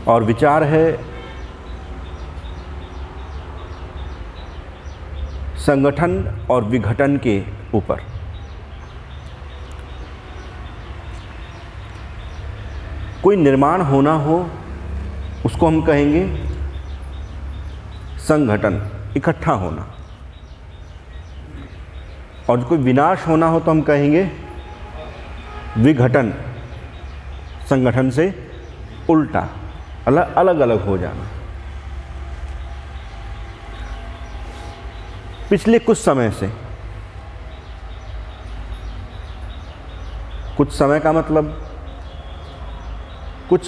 और विचार है संगठन और विघटन के ऊपर। कोई निर्माण होना हो उसको हम कहेंगे संगठन, इकट्ठा होना, और कोई विनाश होना हो तो हम कहेंगे विघटन, संगठन से उल्टा, अलग अलग हो जाना। पिछले कुछ समय से, कुछ समय का मतलब कुछ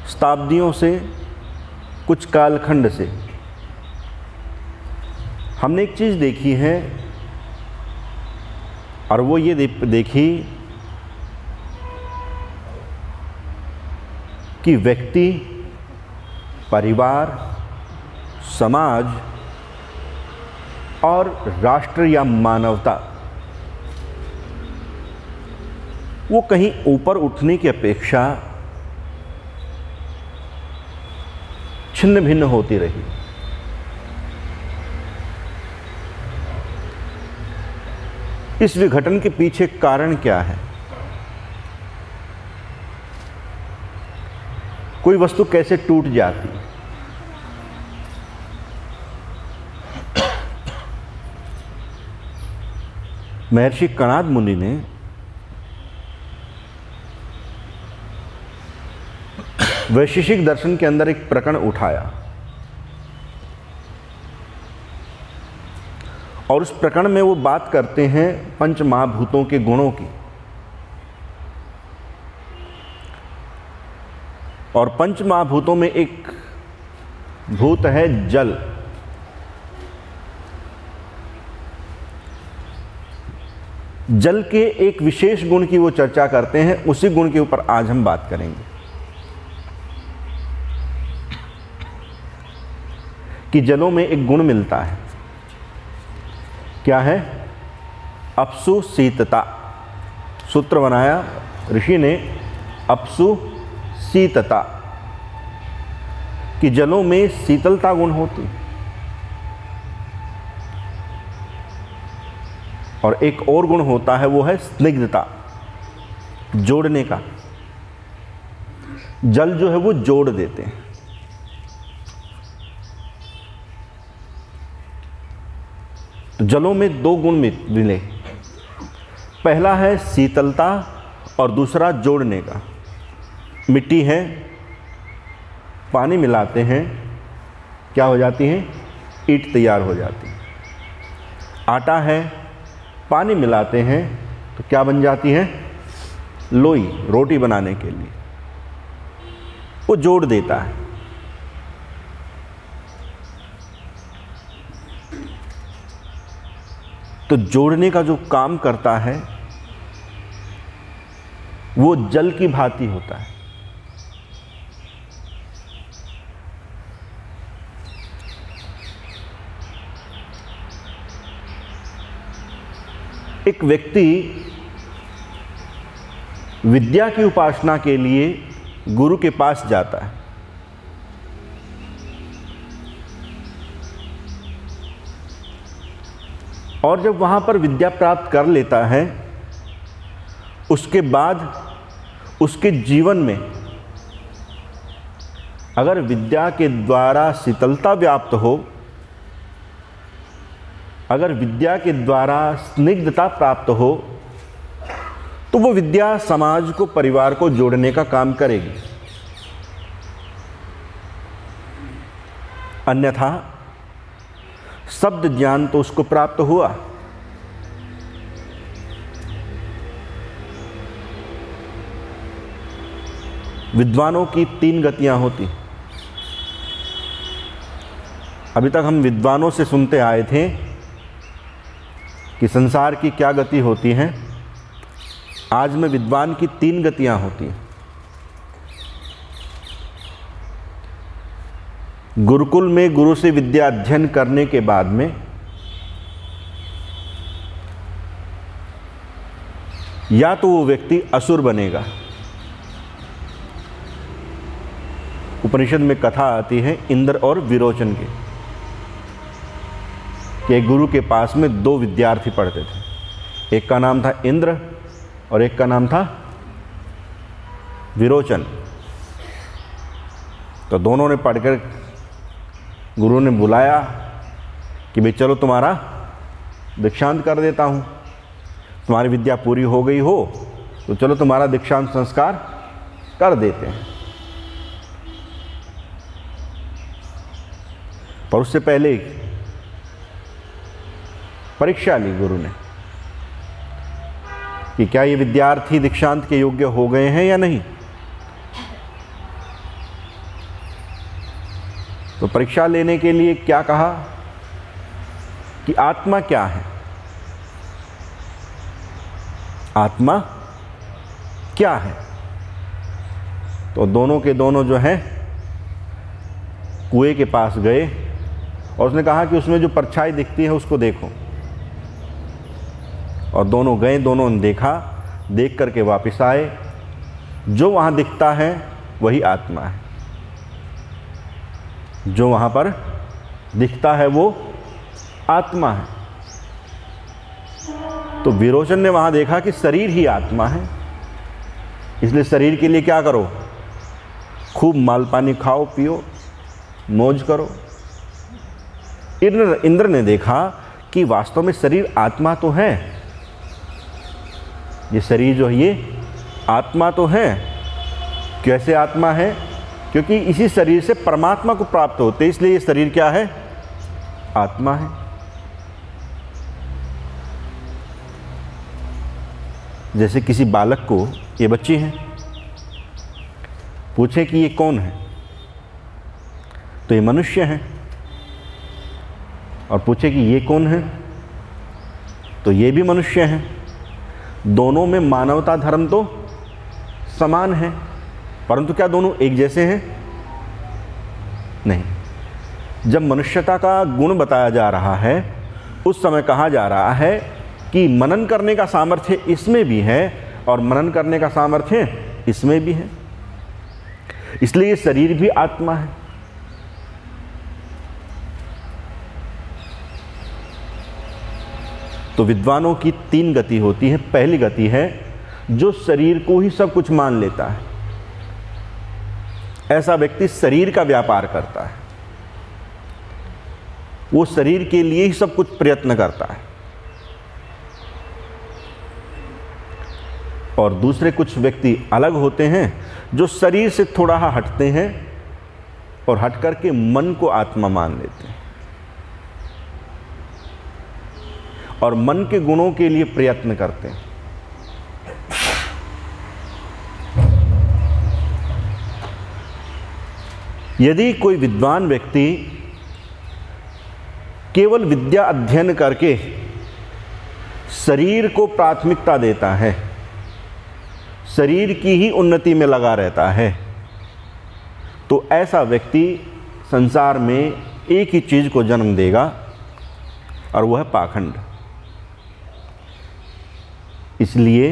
शताब्दियों से, कुछ कालखंड से हमने एक चीज़ देखी है, और वो ये देखी कि व्यक्ति, परिवार, समाज और राष्ट्र या मानवता वो कहीं ऊपर उठने की अपेक्षा छिन्न भिन्न होती रही। इस विघटन के पीछे कारण क्या है? कोई वस्तु कैसे टूट जाती है? महर्षि कणाद मुनि ने वैशेषिक दर्शन के अंदर एक प्रकरण उठाया, और उस प्रकरण में वो बात करते हैं पंच महाभूतों के गुणों की। और पंच महाभूतों में एक भूत है जल। जल के एक विशेष गुण की वो चर्चा करते हैं, उसी गुण के ऊपर आज हम बात करेंगे कि जलों में एक गुण मिलता है। क्या है? अपसु शीतता। सूत्र बनाया ऋषि ने, अपसु शीतता, कि जलों में शीतलता गुण होती। और एक और गुण होता है, वो है स्निग्धता, जोड़ने का। जल जो है वो जोड़ देते हैं। तो जलों में दो गुण मिले, पहला है शीतलता और दूसरा जोड़ने का। मिट्टी है, पानी मिलाते हैं, क्या हो जाती है? ईंट तैयार हो जाती है। आटा है, पानी मिलाते हैं तो क्या बन जाती है? लोई, रोटी बनाने के लिए। वो जोड़ देता है। तो जोड़ने का जो काम करता है वो जल की भांति होता है। एक व्यक्ति विद्या की उपासना के लिए गुरु के पास जाता है, और जब वहां पर विद्या प्राप्त कर लेता है, उसके बाद उसके जीवन में अगर विद्या के द्वारा शीतलता व्याप्त हो, अगर विद्या के द्वारा स्निग्धता प्राप्त हो, तो वो विद्या समाज को, परिवार को जोड़ने का काम करेगी। अन्यथा शब्द ज्ञान तो उसको प्राप्त हुआ, विद्वानों की तीन गतियां होती। अभी तक हम विद्वानों से सुनते आए थे कि संसार की क्या गति होती है। आज में विद्वान की तीन गतियां होती हैं। गुरुकुल में गुरु से विद्या अध्ययन करने के बाद में या तो वो व्यक्ति असुर बनेगा, उपनिषद में कथा आती है इंद्र और विरोचन की, कि एक गुरु के पास में 2 विद्यार्थी पढ़ते थे। एक का नाम था इंद्र और एक का नाम था विरोचन। तो दोनों ने पढ़कर गुरु ने बुलाया कि भाई चलो तुम्हारा दीक्षांत कर देता हूँ, तुम्हारी विद्या पूरी हो गई हो तो चलो तुम्हारा दीक्षांत संस्कार कर देते हैं। पर उससे पहले परीक्षा ली गुरु ने कि क्या ये विद्यार्थी दीक्षांत के योग्य हो गए हैं या नहीं। तो परीक्षा लेने के लिए क्या कहा कि आत्मा क्या है, आत्मा क्या है। तो दोनों के दोनों जो हैं कुएं के पास गए और उसने कहा कि उसमें जो परछाई दिखती है उसको देखो। और दोनों गए, दोनों ने देखा, देख करके वापस आए। जो वहाँ दिखता है वही आत्मा है, जो वहाँ पर दिखता है वो आत्मा है। तो विरोचन ने वहाँ देखा कि शरीर ही आत्मा है, इसलिए शरीर के लिए क्या करो, खूब माल पानी खाओ पियो मौज करो। इंद्र ने देखा कि वास्तव में शरीर आत्मा तो है, ये शरीर जो है ये आत्मा तो है। कैसे आत्मा है? क्योंकि इसी शरीर से परमात्मा को प्राप्त होते, इसलिए ये शरीर क्या है, आत्मा है। जैसे किसी बालक को, ये बच्ची है, पूछे कि ये कौन है तो ये मनुष्य है, और पूछे कि ये कौन है तो ये भी मनुष्य है। दोनों में मानवता धर्म तो समान है, परंतु क्या दोनों एक जैसे हैं? नहीं। जब मनुष्यता का गुण बताया जा रहा है उस समय कहा जा रहा है कि मनन करने का सामर्थ्य इसमें भी है और मनन करने का सामर्थ्य इसमें भी है, इसलिए शरीर भी आत्मा है। तो विद्वानों की 3 गति होती है। पहली गति है जो शरीर को ही सब कुछ मान लेता है, ऐसा व्यक्ति शरीर का व्यापार करता है, वो शरीर के लिए ही सब कुछ प्रयत्न करता है। और दूसरे कुछ व्यक्ति अलग होते हैं जो शरीर से थोड़ा हटते हैं और हट करके मन को आत्मा मान लेते हैं और मन के गुणों के लिए प्रयत्न करते हैं। यदि कोई विद्वान व्यक्ति केवल विद्या अध्ययन करके शरीर को प्राथमिकता देता है, शरीर की ही उन्नति में लगा रहता है, तो ऐसा व्यक्ति संसार में एक ही चीज को जन्म देगा और वह है पाखंड। इसलिए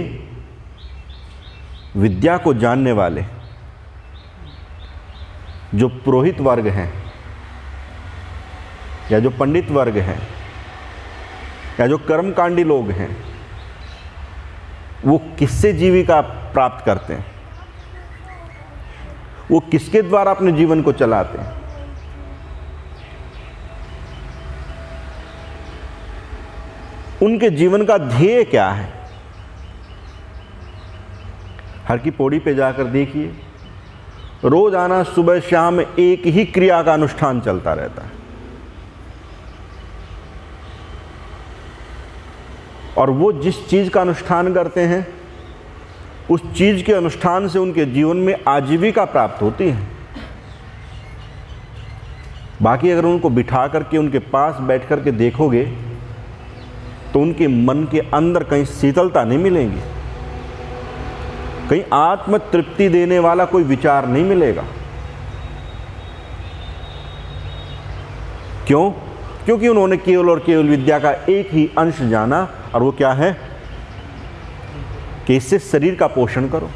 विद्या को जानने वाले जो पुरोहित वर्ग हैं या जो पंडित वर्ग हैं या जो कर्मकांडी लोग हैं, वो किससे जीविका प्राप्त करते हैं, वो किसके द्वारा अपने जीवन को चलाते हैं? उनके जीवन का ध्येय क्या है? हर की पौड़ी पे जाकर देखिए, रोजाना सुबह शाम एक ही क्रिया का अनुष्ठान चलता रहता है और वो जिस चीज का अनुष्ठान करते हैं उस चीज के अनुष्ठान से उनके जीवन में आजीविका प्राप्त होती है। बाकी अगर उनको बिठा करके उनके पास बैठ करके देखोगे तो उनके मन के अंदर कहीं शीतलता नहीं मिलेगी, कहीं आत्म तृप्ति देने वाला कोई विचार नहीं मिलेगा। क्यों? क्योंकि उन्होंने केवल और केवल विद्या का एक ही अंश जाना, और वो क्या है कि इससे शरीर का पोषण करो,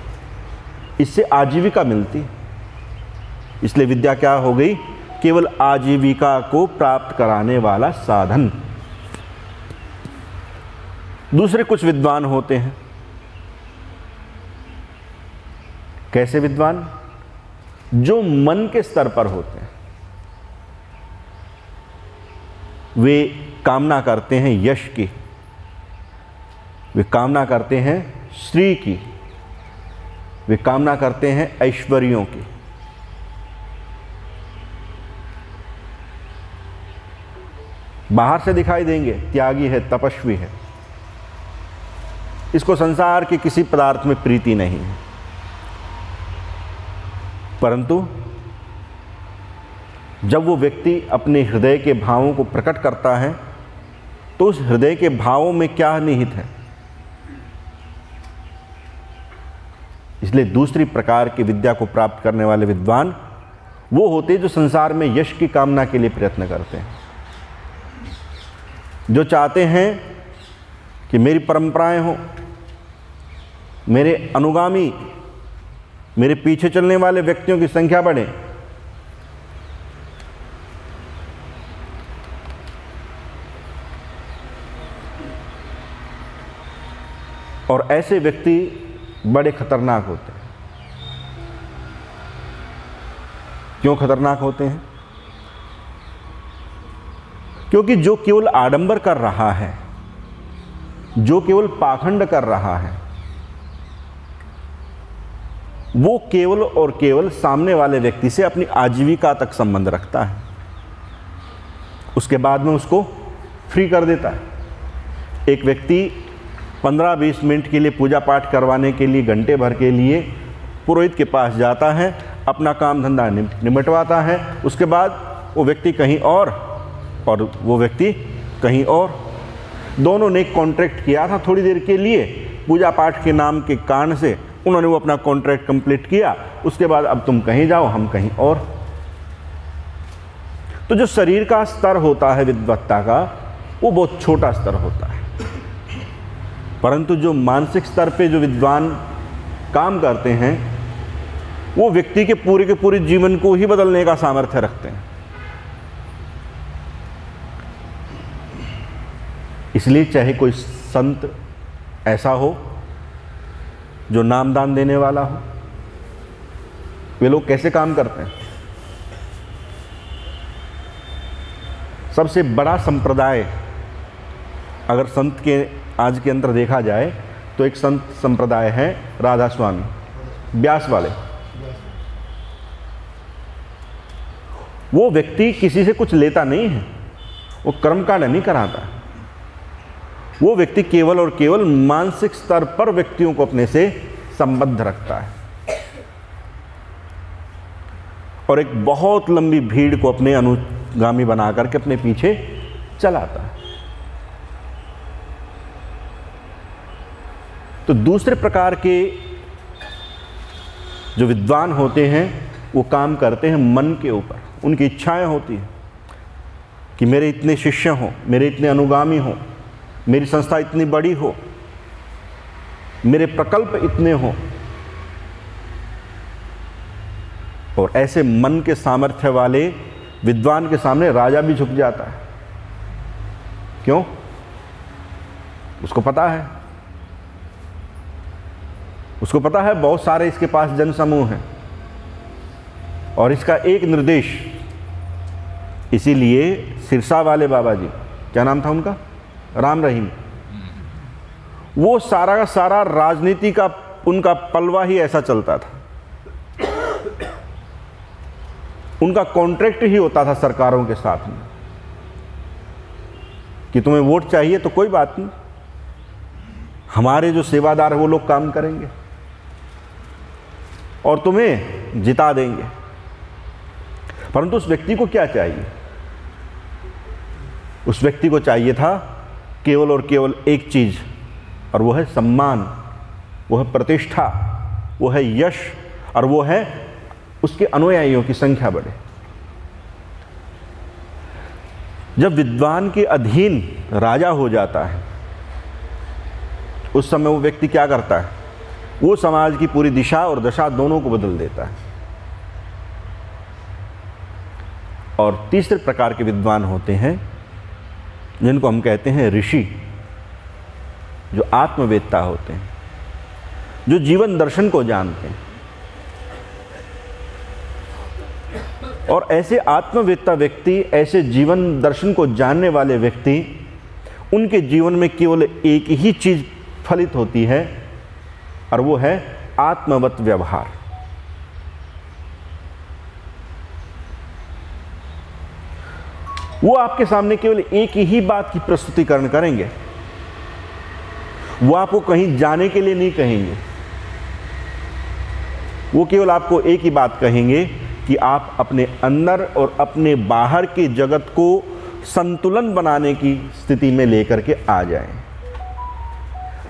इससे आजीविका मिलती। इसलिए विद्या क्या हो गई? केवल आजीविका को प्राप्त कराने वाला साधन। दूसरे कुछ विद्वान होते हैं। कैसे विद्वान? जो मन के स्तर पर होते हैं। वे कामना करते हैं यश की, वे कामना करते हैं श्री की, वे कामना करते हैं ऐश्वर्यों की। बाहर से दिखाई देंगे त्यागी है, तपस्वी है, इसको संसार के किसी पदार्थ में प्रीति नहीं है, परंतु जब वो व्यक्ति अपने हृदय के भावों को प्रकट करता है तो उस हृदय के भावों में क्या निहित है। इसलिए दूसरी प्रकार की विद्या को प्राप्त करने वाले विद्वान वो होते जो संसार में यश की कामना के लिए प्रयत्न करते हैं, जो चाहते हैं कि मेरी परंपराएं हो, मेरे अनुगामी, मेरे पीछे चलने वाले व्यक्तियों की संख्या बढ़े। और ऐसे व्यक्ति बड़े खतरनाक होते हैं। क्यों खतरनाक होते हैं? क्योंकि जो केवल आडंबर कर रहा है, जो केवल पाखंड कर रहा है, वो केवल और केवल सामने वाले व्यक्ति से अपनी आजीविका तक संबंध रखता है, उसके बाद में उसको फ्री कर देता है। एक व्यक्ति 15-20 मिनट के लिए पूजा पाठ करवाने के लिए, घंटे भर के लिए पुरोहित के पास जाता है, अपना काम धंधा निमटवाता है, उसके बाद वो व्यक्ति कहीं और वो व्यक्ति कहीं और। दोनों ने कॉन्ट्रैक्ट किया था थोड़ी देर के लिए, पूजा पाठ के नाम के कारण से उन्होंने वो अपना कॉन्ट्रैक्ट कंप्लीट किया, उसके बाद अब तुम कहीं जाओ, हम कहीं और। तो जो शरीर का स्तर होता है विद्वत्ता का, वो बहुत छोटा स्तर होता है, परंतु जो मानसिक स्तर पे जो विद्वान काम करते हैं वो व्यक्ति के पूरे जीवन को ही बदलने का सामर्थ्य रखते हैं। इसलिए चाहे कोई संत ऐसा हो जो नामदान देने वाला हो, वे लोग कैसे काम करते हैं? सबसे बड़ा संप्रदाय अगर संत के आज के अंदर देखा जाए तो एक संत संप्रदाय है राधा स्वामी, ब्यास वाले। वो व्यक्ति किसी से कुछ लेता नहीं है, वो कर्मकांड नहीं कराता। वो व्यक्ति केवल और केवल मानसिक स्तर पर व्यक्तियों को अपने से संबद्ध रखता है और एक बहुत लंबी भीड़ को अपने अनुगामी बना करके अपने पीछे चलाता है। तो दूसरे प्रकार के जो विद्वान होते हैं वो काम करते हैं मन के ऊपर। उनकी इच्छाएं होती हैं कि मेरे इतने शिष्य हों, मेरे इतने अनुगामी हों, मेरी संस्था इतनी बड़ी हो, मेरे प्रकल्प इतने हों। और ऐसे मन के सामर्थ्य वाले विद्वान के सामने राजा भी झुक जाता है। क्यों? उसको पता है बहुत सारे इसके पास जन समूह हैं और इसका एक निर्देश। इसीलिए सिरसा वाले बाबा जी, क्या नाम था उनका? राम रहीम। वो सारा का सारा राजनीति का उनका पलवा ही ऐसा चलता था। उनका कॉन्ट्रैक्ट ही होता था सरकारों के साथ में कि तुम्हें वोट चाहिए तो कोई बात नहीं, हमारे जो सेवादार है वो लोग काम करेंगे और तुम्हें जिता देंगे। परंतु उस व्यक्ति को क्या चाहिए? उस व्यक्ति को चाहिए था केवल और केवल एक चीज, और वो है सम्मान, वो है प्रतिष्ठा, वो है यश, और वो है उसके अनुयायियों की संख्या बढ़े। जब विद्वान के अधीन राजा हो जाता है उस समय वो व्यक्ति क्या करता है? वो समाज की पूरी दिशा और दशा दोनों को बदल देता है। और तीसरे प्रकार के विद्वान होते हैं जिनको हम कहते हैं ऋषि, जो आत्मवेत्ता होते हैं, जो जीवन दर्शन को जानते हैं। और ऐसे आत्मवेत्ता व्यक्ति, ऐसे जीवन दर्शन को जानने वाले व्यक्ति, उनके जीवन में केवल एक ही चीज फलित होती है और वो है आत्मवत व्यवहार। वो आपके सामने केवल एक ही बात की प्रस्तुतिकरण करेंगे, वो आपको कहीं जाने के लिए नहीं कहेंगे। वो केवल आपको एक ही बात कहेंगे कि आप अपने अंदर और अपने बाहर के जगत को संतुलन बनाने की स्थिति में लेकर के आ जाएं।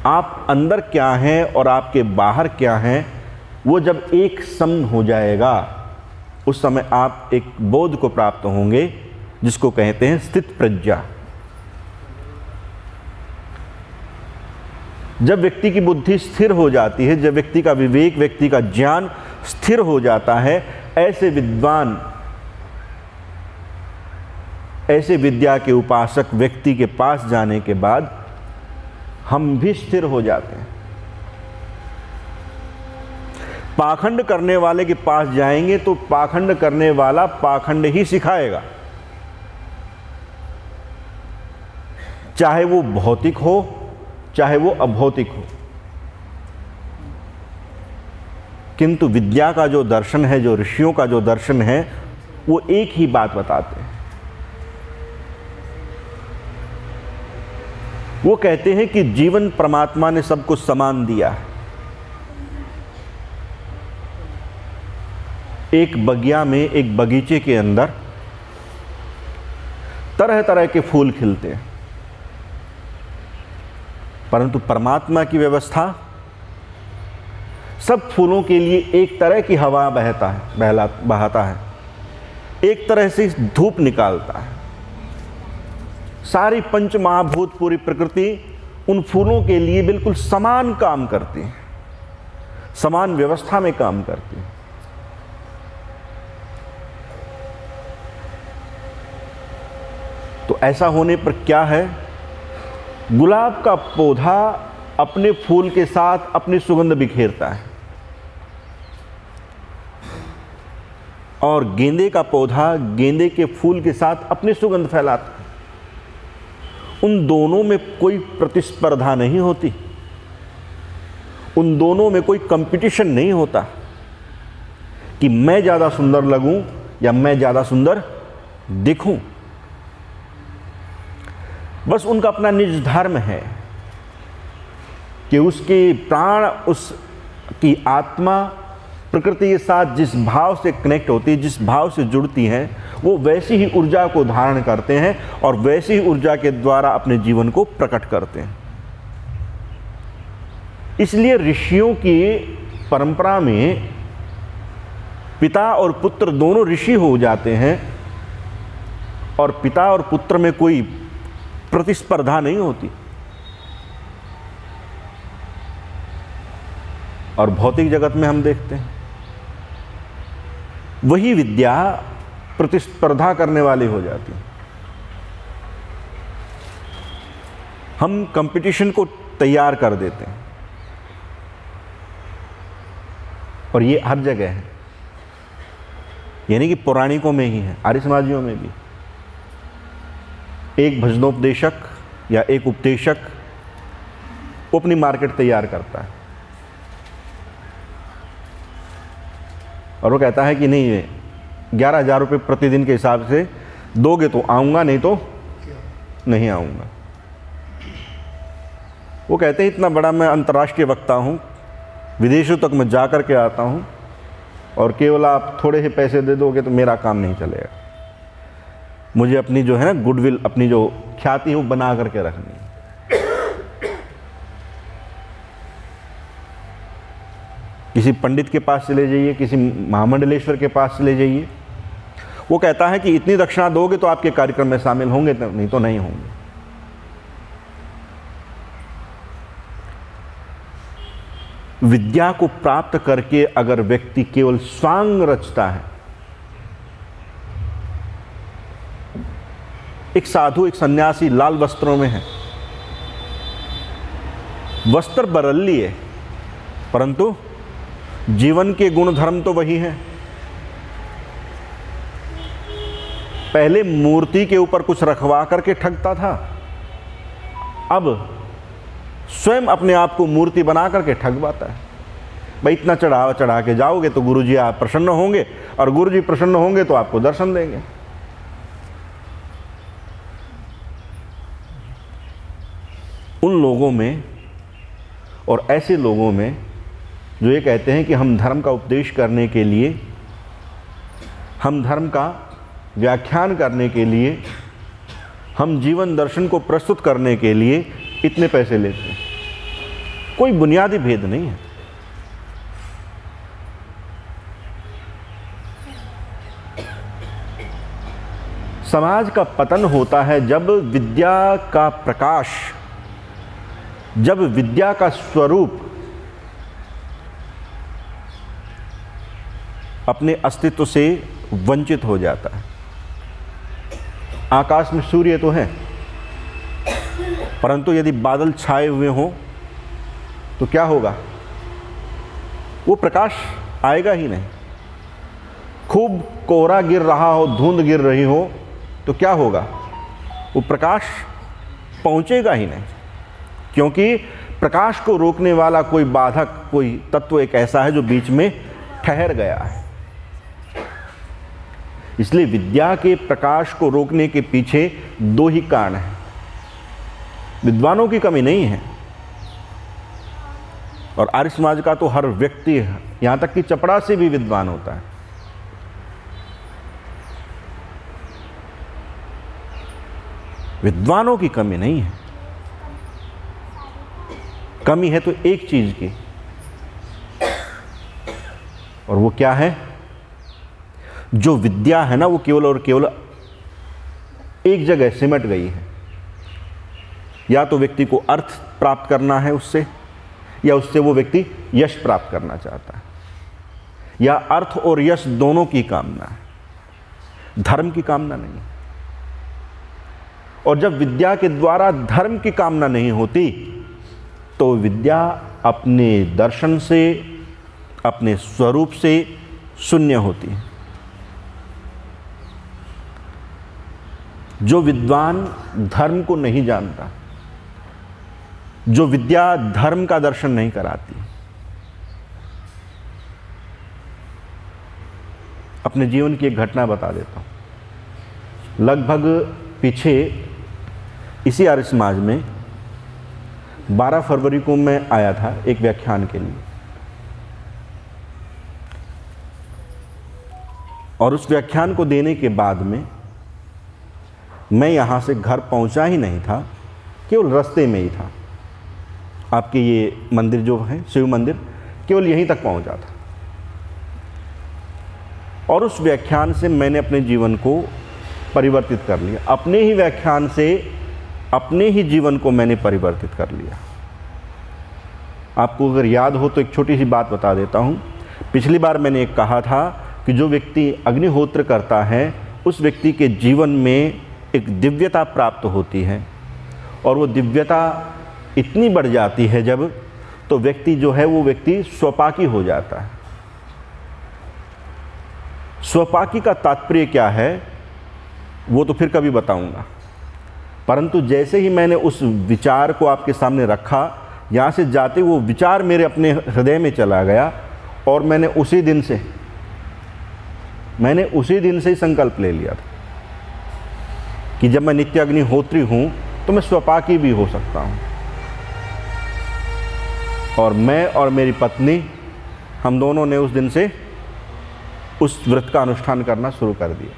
आप अंदर क्या हैं और आपके बाहर क्या हैं, वो जब एक सम हो जाएगा, उस समय आप एक बोध को प्राप्त होंगे जिसको कहते हैं स्थित प्रज्ञा। जब व्यक्ति की बुद्धि स्थिर हो जाती है, जब व्यक्ति का विवेक, व्यक्ति का ज्ञान स्थिर हो जाता है, ऐसे विद्वान, ऐसे विद्या के उपासक व्यक्ति के पास जाने के बाद हम भी स्थिर हो जाते हैं। पाखंड करने वाले के पास जाएंगे तो पाखंड करने वाला पाखंड ही सिखाएगा, चाहे वो भौतिक हो चाहे वो अभौतिक हो। किंतु विद्या का जो दर्शन है, जो ऋषियों का जो दर्शन है, वो एक ही बात बताते हैं। वो कहते हैं कि जीवन परमात्मा ने सबको समान दिया है। एक बगिया में, एक बगीचे के अंदर तरह तरह के फूल खिलते हैं, परंतु परमात्मा की व्यवस्था, सब फूलों के लिए एक तरह की हवा बहाता है, एक तरह से धूप निकालता है। सारी पंच महाभूत, पूरी प्रकृति उन फूलों के लिए बिल्कुल समान काम करती है, समान व्यवस्था में काम करती है। तो ऐसा होने पर क्या है, गुलाब का पौधा अपने फूल के साथ अपनी सुगंध बिखेरता है और गेंदे का पौधा गेंदे के फूल के साथ अपनी सुगंध फैलाता है। उन दोनों में कोई प्रतिस्पर्धा नहीं होती, उन दोनों में कोई कंपटीशन नहीं होता कि मैं ज़्यादा सुंदर लगूं या मैं ज़्यादा सुंदर दिखूं। बस उनका अपना निज धर्म है कि उसके प्राण, उसकी आत्मा प्रकृति के साथ जिस भाव से कनेक्ट होती है, जिस भाव से जुड़ती है, वो वैसी ही ऊर्जा को धारण करते हैं और वैसी ही ऊर्जा के द्वारा अपने जीवन को प्रकट करते हैं। इसलिए ऋषियों की परंपरा में पिता और पुत्र दोनों ऋषि हो जाते हैं और पिता और पुत्र में कोई प्रतिस्पर्धा नहीं होती। और भौतिक जगत में हम देखते हैं वही विद्या प्रतिस्पर्धा करने वाली हो जाती है। हम कंपटीशन को तैयार कर देते हैं और ये हर जगह है, यानी कि पौराणिकों में ही है, आर्य समाजियों में भी। एक भजनोपदेशक या एक उपदेशक वो अपनी मार्केट तैयार करता है और वो कहता है कि नहीं, 11,000 रुपये प्रतिदिन के हिसाब से दोगे तो आऊँगा, नहीं तो नहीं आऊँगा। वो कहते हैं इतना बड़ा मैं अंतर्राष्ट्रीय वक्ता हूँ, विदेशों तक मैं जा कर के आता हूँ और केवल आप थोड़े से पैसे दे दोगे तो मेरा काम नहीं चलेगा। मुझे अपनी जो है ना गुडविल, अपनी जो ख्याति है वो बना करके रखनी है। किसी पंडित के पास चले जाइए, किसी महामंडलेश्वर के पास चले जाइए, वो कहता है कि इतनी दक्षिणा दोगे तो आपके कार्यक्रम में शामिल होंगे, नहीं तो नहीं होंगे। विद्या को प्राप्त करके अगर व्यक्ति केवल स्वांग रचता है, एक साधु, एक सन्यासी लाल वस्त्रों में है, वस्त्र बदल लिए, परंतु जीवन के गुण धर्म तो वही हैं। पहले मूर्ति के ऊपर कुछ रखवा करके ठगता था, अब स्वयं अपने आप को मूर्ति बना करके ठगवाता है। भाई इतना चढ़ा के जाओगे तो गुरुजी आप प्रसन्न होंगे, और गुरुजी प्रसन्न होंगे तो आपको दर्शन देंगे। उन लोगों में और ऐसे लोगों में जो ये कहते हैं कि हम धर्म का उपदेश करने के लिए, हम धर्म का व्याख्यान करने के लिए, हम जीवन दर्शन को प्रस्तुत करने के लिए इतने पैसे लेते हैं, कोई बुनियादी भेद नहीं है। समाज का पतन होता है जब विद्या का प्रकाश, जब विद्या का स्वरूप अपने अस्तित्व से वंचित हो जाता है। आकाश में सूर्य तो है, परंतु यदि बादल छाए हुए हों तो क्या होगा? वो प्रकाश आएगा ही नहीं। खूब कोहरा गिर रहा हो, धुंध गिर रही हो तो क्या होगा? वो प्रकाश पहुंचेगा ही नहीं, क्योंकि प्रकाश को रोकने वाला कोई बाधक, कोई तत्व एक ऐसा है जो बीच में ठहर गया है। इसलिए विद्या के प्रकाश को रोकने के पीछे दो ही कारण हैं। विद्वानों की कमी नहीं है, और आर्य समाज का तो हर व्यक्ति, यहां तक कि चपरासी भी विद्वान होता है। विद्वानों की कमी नहीं है। कमी है तो एक चीज की, और वो क्या है? जो विद्या है ना, वो केवल और केवल एक जगह सिमट गई है। या तो व्यक्ति को अर्थ प्राप्त करना है उससे, या उससे वो व्यक्ति यश प्राप्त करना चाहता है, या अर्थ और यश दोनों की कामना है, धर्म की कामना नहीं। और जब विद्या के द्वारा धर्म की कामना नहीं होती तो विद्या अपने दर्शन से, अपने स्वरूप से शून्य होती है। जो विद्वान धर्म को नहीं जानता, जो विद्या धर्म का दर्शन नहीं कराती, अपने जीवन की एक घटना बता देता हूं। लगभग पीछे इसी आर्य समाज में 12 फरवरी को मैं आया था एक व्याख्यान के लिए, और उस व्याख्यान को देने के बाद में मैं यहाँ से घर पहुँचा ही नहीं था, केवल रास्ते में ही था। आपके ये मंदिर जो है, शिव मंदिर, केवल यहीं तक पहुँचा था। और उस व्याख्यान से मैंने अपने जीवन को परिवर्तित कर लिया। अपने ही व्याख्यान से अपने ही जीवन को मैंने परिवर्तित कर लिया। आपको अगर याद हो तो एक छोटी सी बात बता देता हूँ। पिछली बार मैंने एक कहा था कि जो व्यक्ति अग्निहोत्र करता है उस व्यक्ति के जीवन में एक दिव्यता प्राप्त होती है, और वो दिव्यता इतनी बढ़ जाती है जब, तो व्यक्ति जो है वो व्यक्ति स्वपाकी हो जाता है। स्वपाकी का तात्पर्य क्या है वो तो फिर कभी बताऊंगा, परंतु जैसे ही मैंने उस विचार को आपके सामने रखा, यहाँ से जाते वो विचार मेरे अपने हृदय में चला गया, और मैंने उसी दिन से ही संकल्प ले लिया था कि जब मैं नित्य अग्निहोत्री हूँ तो मैं स्वपाकी भी हो सकता हूँ। और मैं और मेरी पत्नी, हम दोनों ने उस दिन से उस व्रत का अनुष्ठान करना शुरू कर दिया।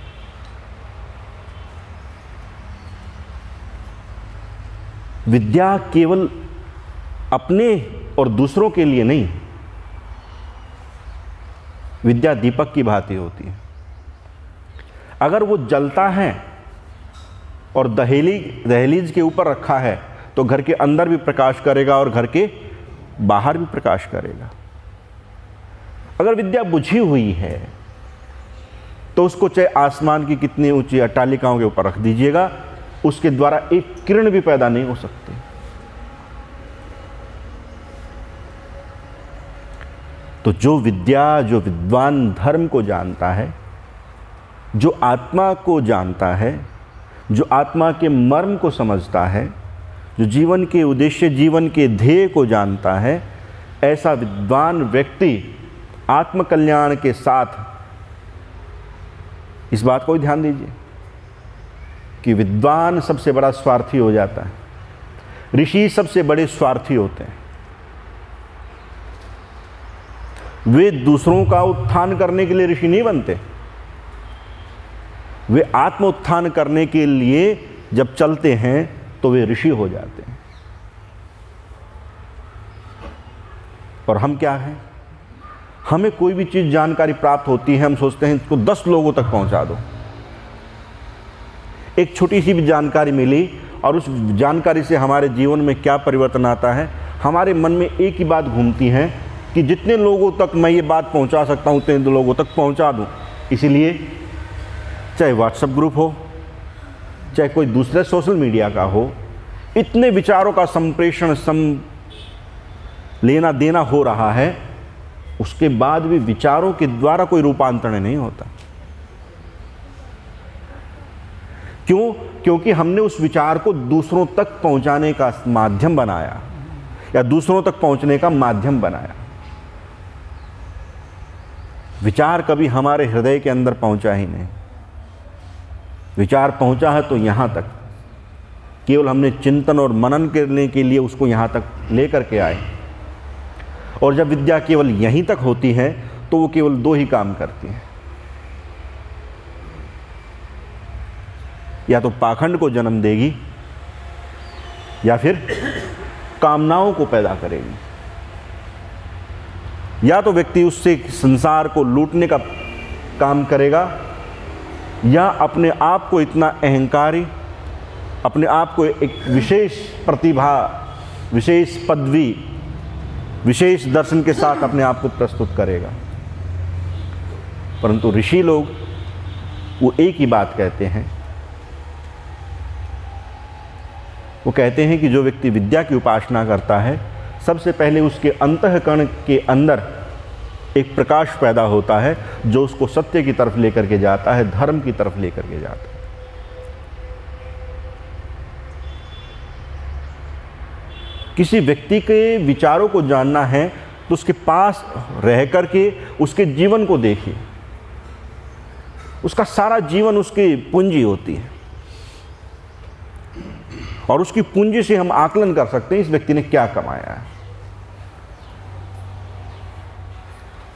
विद्या केवल अपने और दूसरों के लिए नहीं, विद्या दीपक की भांति होती है। अगर वो जलता है और दहलीज के ऊपर रखा है तो घर के अंदर भी प्रकाश करेगा और घर के बाहर भी प्रकाश करेगा। अगर विद्या बुझी हुई है तो उसको चाहे आसमान की कितनी ऊंची अट्टालिकाओं के ऊपर रख दीजिएगा, उसके द्वारा एक किरण भी पैदा नहीं हो सकती। तो जो विद्या, जो विद्वान धर्म को जानता है, जो आत्मा को जानता है, जो आत्मा के मर्म को समझता है, जो जीवन के उद्देश्य, जीवन के ध्येय को जानता है, ऐसा विद्वान व्यक्ति आत्मकल्याण के साथ, इस बात को ध्यान दीजिए कि विद्वान सबसे बड़ा स्वार्थी हो जाता है। ऋषि सबसे बड़े स्वार्थी होते हैं। वे दूसरों का उत्थान करने के लिए ऋषि नहीं बनते, वे आत्म उत्थान करने के लिए जब चलते हैं तो वे ऋषि हो जाते हैं। और हम क्या हैं? हमें कोई भी चीज़ जानकारी प्राप्त होती है, हम सोचते हैं इसको 10 लोगों तक पहुंचा दो। एक छोटी सी भी जानकारी मिली और उस जानकारी से हमारे जीवन में क्या परिवर्तन आता है, हमारे मन में एक ही बात घूमती है कि जितने लोगों तक मैं ये बात पहुंचा सकता हूं उतने लोगों तक पहुंचा दूं। इसीलिए चाहे व्हाट्सएप ग्रुप हो, चाहे कोई दूसरे सोशल मीडिया का हो, इतने विचारों का संप्रेषण, लेना देना हो रहा है, उसके बाद भी विचारों के द्वारा कोई रूपांतरण नहीं होता। क्यों? क्योंकि हमने उस विचार को दूसरों तक पहुंचाने का माध्यम बनाया या दूसरों तक पहुंचने का माध्यम बनाया। विचार कभी हमारे हृदय के अंदर पहुंचा ही नहीं। विचार पहुंचा है तो यहां तक, केवल हमने चिंतन और मनन करने के लिए उसको यहां तक लेकर के आए। और जब विद्या केवल यहीं तक होती है तो वो केवल 2 ही काम करती है, या तो पाखंड को जन्म देगी या फिर कामनाओं को पैदा करेगी। या तो व्यक्ति उससे संसार को लूटने का काम करेगा, या अपने आप को इतना अहंकारी, अपने आप को एक विशेष प्रतिभा, विशेष पदवी, विशेष दर्शन के साथ अपने आप को प्रस्तुत करेगा। परंतु ऋषि लोग वो एक ही बात कहते हैं, वो कहते हैं कि जो व्यक्ति विद्या की उपासना करता है, सबसे पहले उसके अंतःकरण के अंदर एक प्रकाश पैदा होता है जो उसको सत्य की तरफ लेकर के जाता है, धर्म की तरफ लेकर के जाता है। किसी व्यक्ति के विचारों को जानना है तो उसके पास रह करके उसके जीवन को देखिए। उसका सारा जीवन उसकी पूंजी होती है और उसकी पूंजी से हम आकलन कर सकते हैं इस व्यक्ति ने क्या कमाया है।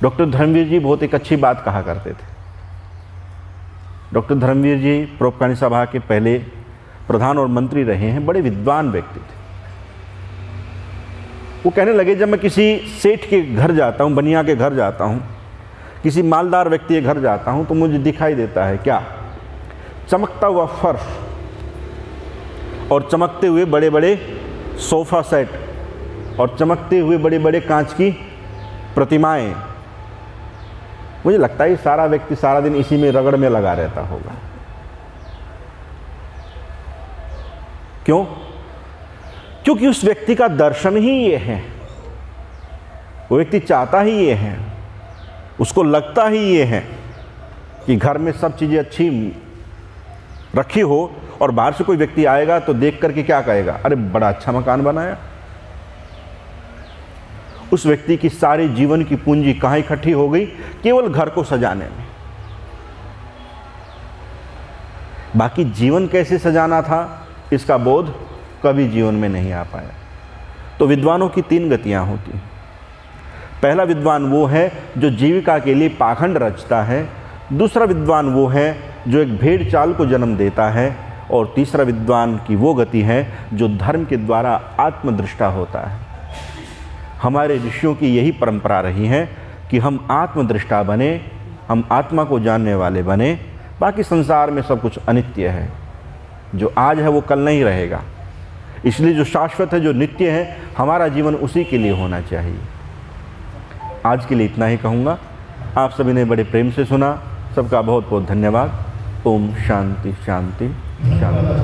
डॉक्टर धर्मवीर जी बहुत एक अच्छी बात कहा करते थे। डॉक्टर धर्मवीर जी परोपकारी सभा के पहले प्रधान और मंत्री रहे हैं, बड़े विद्वान व्यक्ति थे। वो कहने लगे, जब मैं किसी सेठ के घर जाता हूँ, बनिया के घर जाता हूँ, किसी मालदार व्यक्ति के घर जाता हूँ, तो मुझे दिखाई देता है क्या? चमकता हुआ फर्श और चमकते हुए बड़े बड़े सोफा सेट और चमकते हुए बड़े बड़े कांच की प्रतिमाएं। मुझे लगता है ये सारा व्यक्ति सारा दिन इसी में रगड़ में लगा रहता होगा। क्यों? क्योंकि उस व्यक्ति का दर्शन ही ये है, वो व्यक्ति चाहता ही ये है, उसको लगता ही ये है कि घर में सब चीज़ें अच्छी रखी हो और बाहर से कोई व्यक्ति आएगा तो देख करके क्या कहेगा? अरे बड़ा अच्छा मकान बनाया। उस व्यक्ति की सारी जीवन की पूंजी कहाँ इकट्ठी हो गई? केवल घर को सजाने में। बाकी जीवन कैसे सजाना था इसका बोध कभी जीवन में नहीं आ पाया। तो विद्वानों की 3 गतियां होती हैं। पहला विद्वान वो है जो जीविका के लिए पाखंड रचता है, दूसरा विद्वान वो है जो एक भेड़ चाल को जन्म देता है, और तीसरा विद्वान की वो गति है जो धर्म के द्वारा आत्मदृष्टा होता है। हमारे ऋषियों की यही परंपरा रही है कि हम आत्मदृष्टा बने, हम आत्मा को जानने वाले बने। बाकी संसार में सब कुछ अनित्य है, जो आज है वो कल नहीं रहेगा। इसलिए जो शाश्वत है, जो नित्य है, हमारा जीवन उसी के लिए होना चाहिए। आज के लिए इतना ही कहूँगा। आप सभी ने बड़े प्रेम से सुना, सबका बहुत बहुत धन्यवाद। ओम शांति शांति शांति।